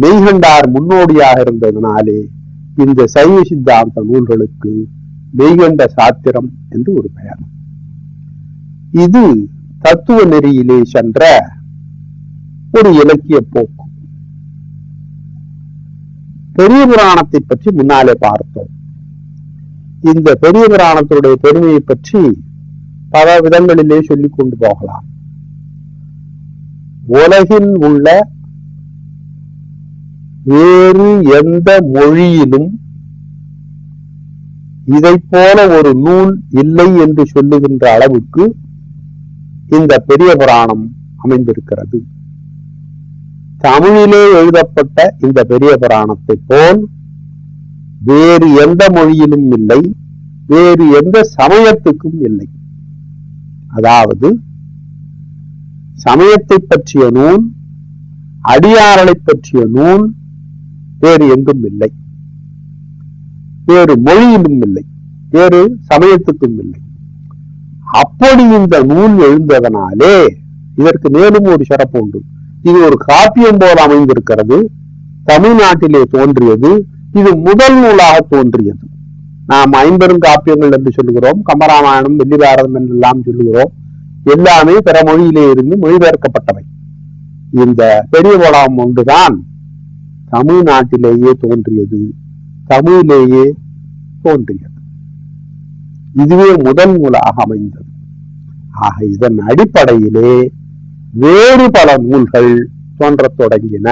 மெய்கண்டார் முன்னோடியாக இருந்ததனாலே இந்த சைவ சித்தாந்த நூல்களுக்கு மெய்கண்ட சாத்திரம் என்று ஒரு பெயர். இது தத்துவ நெறியிலே சென்ற ஒரு இலக்கிய போக்கு. பெரிய புராணத்தை பற்றி முன்னாலே பார்த்தோம். இந்த பெரிய புராணத்தினுடைய பெருமையை பற்றி பல விதங்களிலே சொல்லிக் கொண்டு போகலாம். உலகில் உள்ள வேறு எந்த மொழியிலும் இதை போல ஒரு நூல் இல்லை என்று சொல்லுகின்ற அளவுக்கு இந்த பெரிய புராணம் அமைந்திருக்கிறது. தமிழிலே எழுதப்பட்ட இந்த பெரிய புராணத்தை போல் வேறு எந்த மொழியிலும் இல்லை, வேறு எந்த சமயத்துக்கும் இல்லை. அதாவது சமயத்தை பற்றிய நூல், அடியார்களை பற்றிய நூல் வேறு எங்கும் இல்லை, வேறு மொழியிலும் இல்லை, வேறு சமயத்துக்கும் இல்லை. அப்படி இந்த நூல் எழுந்ததனாலே இதற்கு மேலும் ஒரு சிறப்பு உண்டு. இது ஒரு காப்பியம் போல அமைந்திருக்கிறது. தமிழ்நாட்டிலே தோன்றியது. இது முதல் நூலாக தோன்றியது. நாம் 50 காப்பியங்கள் என்று சொல்லுகிறோம், கம்பராமாயணம், வெள்ளிபாரதம் என்றெல்லாம் சொல்லுகிறோம். எல்லாமே பிற மொழியிலே இருந்து மொழிபெயர்க்கப்பட்டவை. இந்த பெரிய புராணம் ஒன்றுதான் தமிழ்நாட்டிலேயே தோன்றியது, தமிழிலேயே தோன்றியது. இதுவே முதல் நூலாக அமைந்தது. ஆக இதன் அடிப்படையிலே வேறு பல நூல்கள் தோன்றத் தொடங்கின.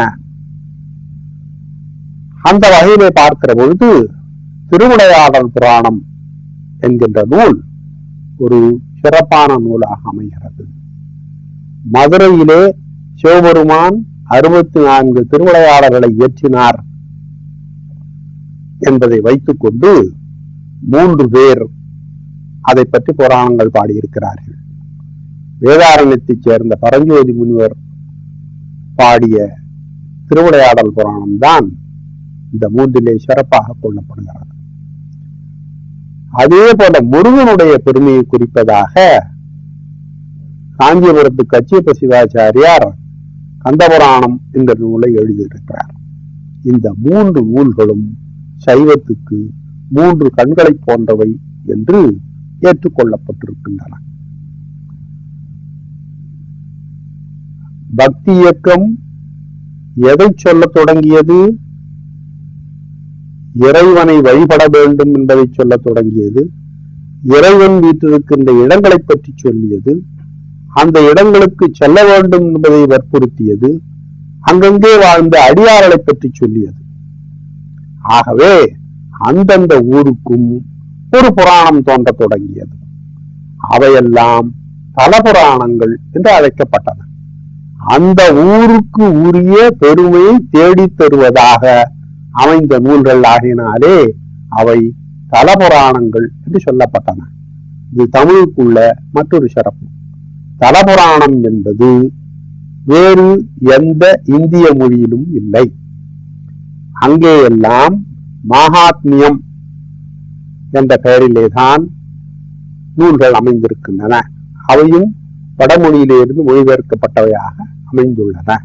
அந்த வகையிலே பார்க்கிற பொழுது திருவிளையாடல் புராணம் என்கின்ற நூல் ஒரு சிறப்பான நூலாக அமைகிறது. மதுரையிலே சிவபெருமான் 64 திருவிளையாடல்களை இயற்றினார் என்பதை வைத்துக் கொண்டு 3 பேர் அதை பற்றி புராணங்கள் பாடியிருக்கிறார்கள். வேதாரண்யத்தைச் சேர்ந்த பரஞ்சோதி முனிவர் பாடிய திருவிளையாடல் புராணம் தான் இந்த 3லே சிறப்பாக கொள்ளப்படுகிறது. அதே போல முருகனுடைய பெருமையை குறிப்பதாக காஞ்சிபுரத்து கச்சியப்ப சிவாச்சாரியார் கந்தபுராணம் என்ற நூலை எழுதியிருக்கிறார். இந்த 3 நூல்களும் சைவத்துக்கு 3 கண்களை போன்றவை என்று ஏற்றுக்கொள்ளப்பட்டிருக்கின்றன. பக்தி இயக்கம் எதை சொல்ல தொடங்கியது? இறைவனை வழிபட வேண்டும் என்பதை சொல்ல தொடங்கியது. இறைவன் வீட்டிருக்கின்ற இடங்களை பற்றி சொல்லியது. அந்த இடங்களுக்கு செல்ல வேண்டும் என்பதை வற்புறுத்தியது. அங்கங்கே வாழ்ந்த அடியார்களை பற்றி சொல்லியது. ஆகவே அந்தந்த ஊருக்கும் ஒரு புராணம் தோன்ற தொடங்கியது. அவையெல்லாம் பல புராணங்கள் என்று அழைக்கப்பட்டன. அந்த ஊருக்கு உரிய பெருமையை தேடித் தருவதாக அமைந்த நூல்கள் ஆகினாலே அவை தல புராணங்கள் என்று சொல்லப்பட்டன. இது தமிழுக்குள்ள மற்றொரு சிறப்பு. தலபுராணம் என்பது வேறு எந்த இந்திய மொழியிலும் இல்லை. அங்கேயெல்லாம் மகாத்மியம் என்ற பெயரிலேதான் நூல்கள் அமைந்திருக்கின்றன. அவையும் வடமொழியிலிருந்து மொழிபெயர்க்கப்பட்டவையாக அமைந்துள்ளன.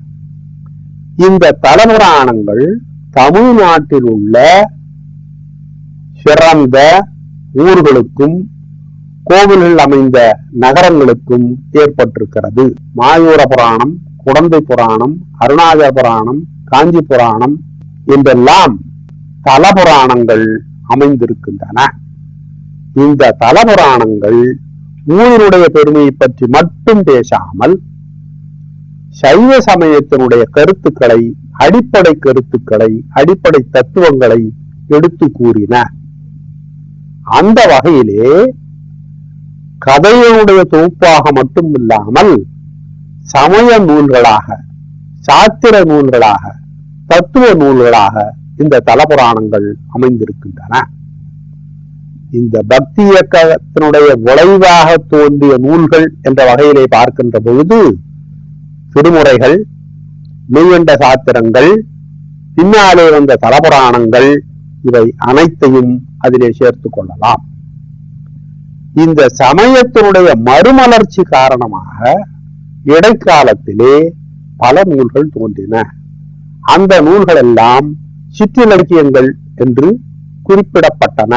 இந்த தலபுராணங்கள் தமிழ்நாட்டில் உள்ள சிறந்த ஊர்களுக்கும் கோவில்கள் அமைந்த நகரங்களுக்கும் ஏற்பட்டிருக்கிறது. மாயூர புராணம், குடந்தை புராணம், அருணாச்சல புராணம், காஞ்சி புராணம் என்றெல்லாம் தலபுராணங்கள் அமைந்திருக்கின்றன. இந்த தலபுராணங்கள் ஊரினுடைய பெருமையை பற்றி மட்டும் பேசாமல் சைவ சமயத்தினுடைய கருத்துக்களை, அடிப்படை கருத்துக்களை, அடிப்படை தத்துவங்களை எடுத்து கூறின. அந்த வகையிலே கதையினுடைய தொகுப்பாக மட்டும் இல்லாமல் சமய நூல்களாக, சாத்திர நூல்களாக, தத்துவ நூல்களாக இந்த தலபுராணங்கள் அமைந்திருக்கின்றன. இந்த பக்தி இயக்கத்தினுடைய விளைவாக தோன்றிய நூல்கள் என்ற வகையிலே பார்க்கின்ற பொழுது திருமுறைகள், மெய்கண்ட சாத்திரங்கள், பின்னாலே வந்த தலபுராணங்கள், இவை அனைத்தையும் அதிலே சேர்த்துக் கொள்ளலாம். இந்த சமயத்தினுடைய மறுமலர்ச்சி காரணமாக இடைக்காலத்திலே பல நூல்கள் தோன்றின. அந்த நூல்கள் எல்லாம் சிற்றிலக்கியங்கள் என்று குறிப்பிடப்பட்டன.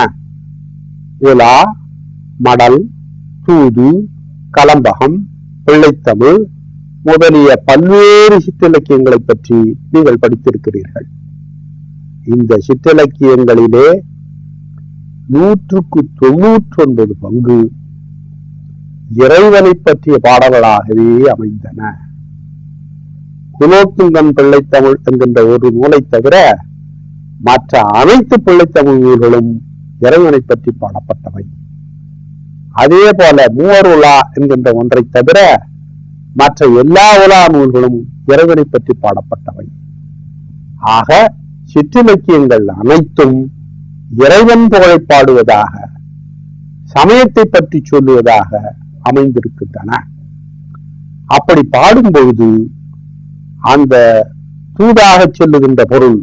உலா, மடல், தூது, கலம்பகம், பிள்ளைத்தமிழ் முதலிய பல்வேறு சிற்றிலக்கியங்களை பற்றி நீங்கள் படித்திருக்கிறீர்கள். இந்த சிற்றிலக்கியங்களிலே 199 பங்கு இறைவனை பற்றிய பாடல்களாகவே அமைந்தன. குலோத்துங்கன் பிள்ளைத்தமிழ் என்கின்ற ஒரு நூலை தவிர மற்ற அனைத்து பிள்ளைத்தமிழ் நூல்களும் இறைவனை பற்றி பாடப்பட்டவை. அதே போல மூவர் உலா என்கின்ற ஒன்றை தவிர மற்ற எல்லா உலா நூல்களும் இறைவனை பற்றி பாடப்பட்டவை. ஆக சிற்றிலக்கியங்கள் அனைத்தும் இறைவன் புகழை பாடுவதாக, சமயத்தை பற்றி சொல்லுவதாக அமைந்திருக்கின்றன. அப்படி பாடும்பொழுது அந்த தூதாக செல்லுகின்ற பொருள்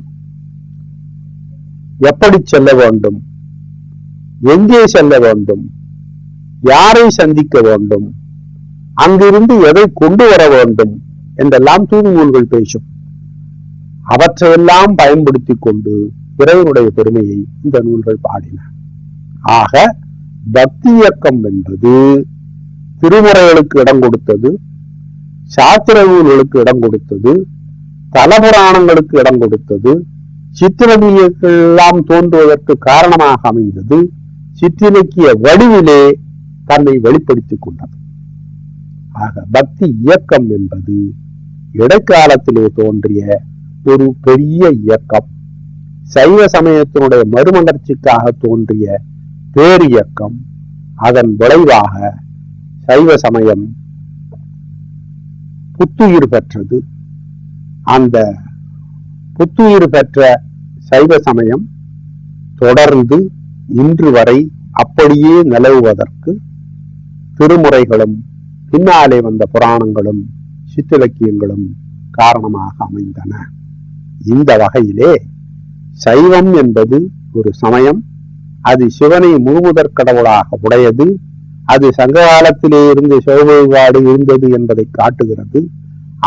எப்படி செல்ல வேண்டும், எங்கே செல்ல வேண்டும், யாரை சந்திக்க வேண்டும், அங்கிருந்து எதை கொண்டு வர வேண்டும் என்றெல்லாம் தூது நூல்கள் பேசும். அவற்றையெல்லாம் பயன்படுத்தி கொண்டு இறைவனுடைய பெருமையை இந்த நூல்கள் பாடின. ஆக பக்தி இயக்கம் என்பது திருமுறைகளுக்கு இடம் கொடுத்தது, சாத்திர நூல்களுக்கு இடம் கொடுத்தது, தலபுராணங்களுக்கு இடம் கொடுத்தது, சிற்றிலக்கியங்கள் எல்லாம் தோன்றுவதற்கு காரணமாக அமைந்தது, சிற்றிலக்கிய வடிவிலே தன்னை வெளிப்படுத்திக் கொண்டது. ஆக பக்தி இயக்கம் என்பது இடைக்காலத்திலே தோன்றிய ஒரு பெரிய இயக்கம், சைவ சமயத்தினுடைய மறுமலர்ச்சிக்காக தோன்றிய பேர் இயக்கம். அதன் விளைவாக சைவ சமயம் புத்துயிர் பெற்றது. அந்த புத்துயிர் பெற்ற சைவ சமயம் தொடர்ந்து இன்று வரை அப்படியே நிலவுவதற்கு திருமுறைகளும் பின்னாலே வந்த புராணங்களும் சிற்றிலக்கியங்களும் காரணமாக அமைந்தன. இந்த வகையிலே சைவம் என்பது ஒரு சமயம். அது சிவனை முழுமுதற் கடவுளாக உடையது. அது சங்க காலத்திலே இருந்து சிவ வழிபாடு இருந்தது என்பதை காட்டுகிறது.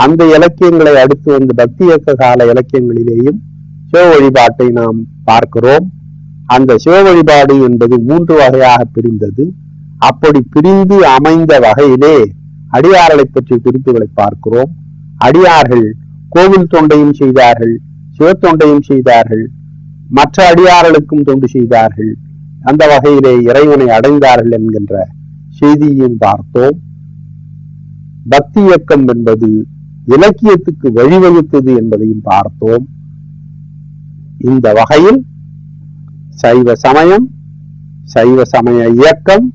அந்த இலக்கியங்களை அடுத்து வந்து பக்தி இயக்க கால இலக்கியங்களிலேயும் சிவ வழிபாட்டை நாம் பார்க்கிறோம். அந்த சிவ வழிபாடு என்பது 3 வகையாக பிரிந்தது. அப்படி பிரிந்து அமைந்த வகையிலே அடியார்களை பற்றிய குறிப்புகளை பார்க்கிறோம். அடியார்கள் கோவில் தொண்டையும் செய்தார்கள், சிவத்தொண்டையும் செய்தார்கள், மற்ற அடியார்களுக்கும் தொண்டு செய்தார்கள். அந்த வகையிலே இறைவனை அடைந்தார்கள் என்கின்ற செய்தியையும் பார்த்தோம். பக்தி இயக்கம் என்பது இலக்கியத்துக்கு வழிவகுத்தது என்பதையும் பார்த்தோம். இந்த வகையில் சைவ சமயம், சைவ சமய இயக்கம்,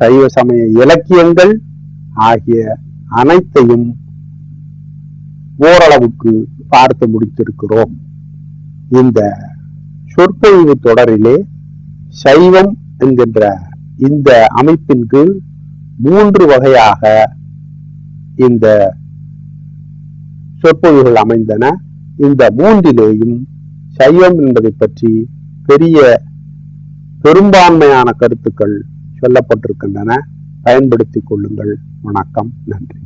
சைவ சமய இலக்கியங்கள் ஆகிய அனைத்தையும் ஓரளவுக்கு பார்த்து முடித்திருக்கிறோம். இந்த சொற்பொழிவு தொடரிலே சைவம் என்கின்ற இந்த அமைப்பின் கீழ் 3 வகையாக இந்த சொற்பொழிவுகள் அமைந்தன. இந்த 3லேயும் சைவம் என்பதை பற்றி பெரும்பான்மையான கருத்துக்கள் சொல்லப்பட்டிருக்கின்றன. பயன்படுத்திக் கொள்ளுங்கள். வணக்கம், நன்றி.